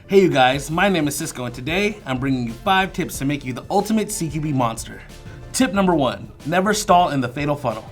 Hey you guys, my name is Cisco and today I'm bringing you 5 tips to make you the ultimate CQB monster. Tip number 1, never stall in the fatal funnel.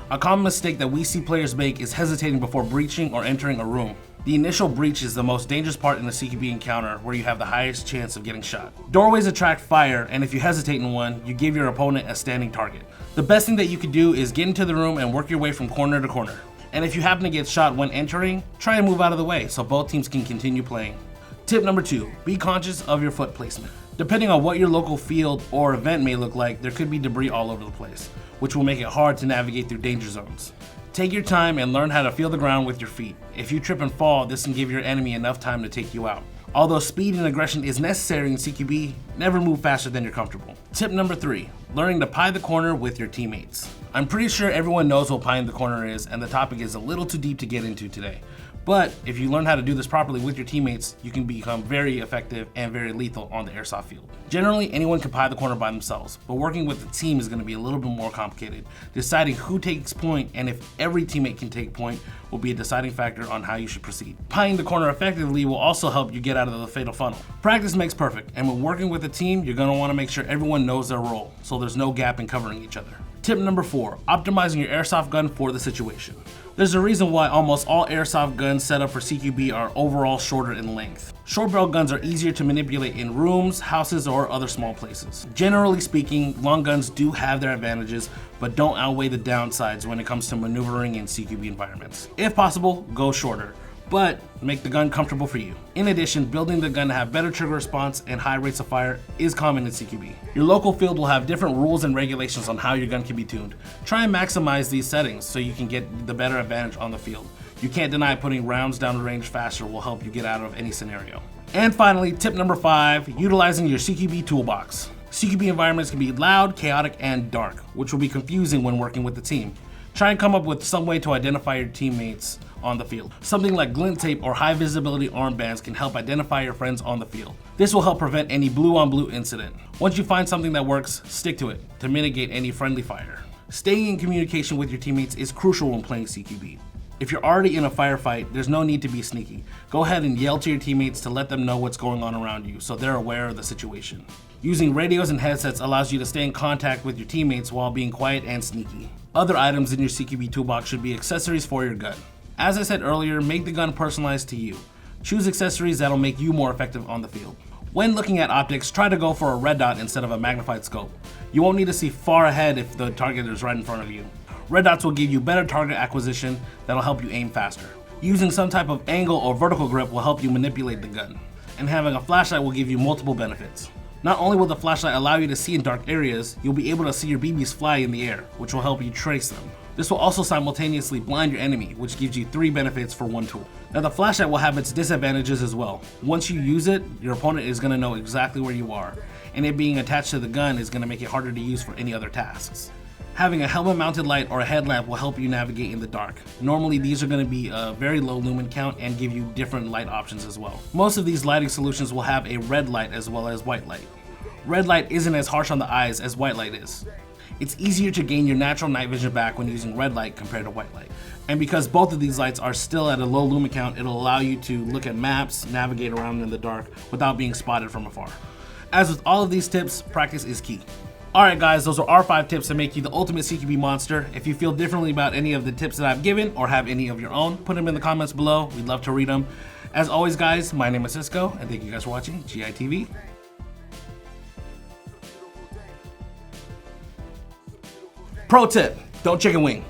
A common mistake that we see players make is hesitating before breaching or entering a room. The initial breach is the most dangerous part in a CQB encounter where you have the highest chance of getting shot. Doorways attract fire, and if you hesitate in one, you give your opponent a standing target. The best thing that you could do is get into the room and work your way from corner to corner. And if you happen to get shot when entering, try and move out of the way so both teams can continue playing. Tip number 2, be conscious of your foot placement. Depending on what your local field or event may look like, there could be debris all over the place, which will make it hard to navigate through danger zones. Take your time and learn how to feel the ground with your feet. If you trip and fall, this can give your enemy enough time to take you out. Although speed and aggression is necessary in CQB, never move faster than you're comfortable. Tip number 3, learning to pie the corner with your teammates. I'm pretty sure everyone knows what pieing the corner is, and the topic is a little too deep to get into today. But if you learn how to do this properly with your teammates, you can become very effective and very lethal on the airsoft field. Generally, anyone can pie the corner by themselves, but working with the team is going to be a little bit more complicated. Deciding who takes point and if every teammate can take point will be a deciding factor on how you should proceed. Pieing the corner effectively will also help you get out of the fatal funnel. Practice makes perfect, and when working with a team, you're going to want to make sure everyone knows their role, so there's no gap in covering each other. Tip number 4, optimizing your airsoft gun for the situation. There's a reason why almost all airsoft guns set up for CQB are overall shorter in length. Short barrel guns are easier to manipulate in rooms, houses, or other small places. Generally speaking, long guns do have their advantages, but don't outweigh the downsides when it comes to maneuvering in CQB environments. If possible, go shorter, but make the gun comfortable for you. In addition, building the gun to have better trigger response and high rates of fire is common in CQB. Your local field will have different rules and regulations on how your gun can be tuned. Try and maximize these settings so you can get the better advantage on the field. You can't deny putting rounds down the range faster will help you get out of any scenario. And finally, tip number 5, utilizing your CQB toolbox. CQB environments can be loud, chaotic, and dark, which will be confusing when working with the team. Try and come up with some way to identify your teammates on the field. Something like glint tape or high visibility armbands can help identify your friends on the field. This will help prevent any blue on blue incident. Once you find something that works, stick to it to mitigate any friendly fire. Staying in communication with your teammates is crucial when playing CQB. If you're already in a firefight, there's no need to be sneaky. Go ahead and yell to your teammates to let them know what's going on around you so they're aware of the situation. Using radios and headsets allows you to stay in contact with your teammates while being quiet and sneaky. Other items in your CQB toolbox should be accessories for your gun. As I said earlier, make the gun personalized to you. Choose accessories that'll make you more effective on the field. When looking at optics, try to go for a red dot instead of a magnified scope. You won't need to see far ahead if the target is right in front of you. Red dots will give you better target acquisition that'll help you aim faster. Using some type of angle or vertical grip will help you manipulate the gun. And having a flashlight will give you multiple benefits. Not only will the flashlight allow you to see in dark areas, you'll be able to see your BBs fly in the air, which will help you trace them. This will also simultaneously blind your enemy, which gives you 3 benefits for one tool. Now the flashlight will have its disadvantages as well. Once you use it, your opponent is going to know exactly where you are, and it being attached to the gun is going to make it harder to use for any other tasks. Having a helmet mounted light or a headlamp will help you navigate in the dark. Normally these are going to be a very low lumen count and give you different light options as well. Most of these lighting solutions will have a red light as well as white light. Red light isn't as harsh on the eyes as white light is. It's easier to gain your natural night vision back when using red light compared to white light. And because both of these lights are still at a low lumen count, it'll allow you to look at maps, navigate around in the dark without being spotted from afar. As with all of these tips, practice is key. Alright guys, those are our 5 tips to make you the ultimate CQB monster. If you feel differently about any of the tips that I've given or have any of your own, put them in the comments below. We'd love to read them. As always guys, my name is Cisco, and thank you guys for watching GI TV. Pro tip, don't chicken wing.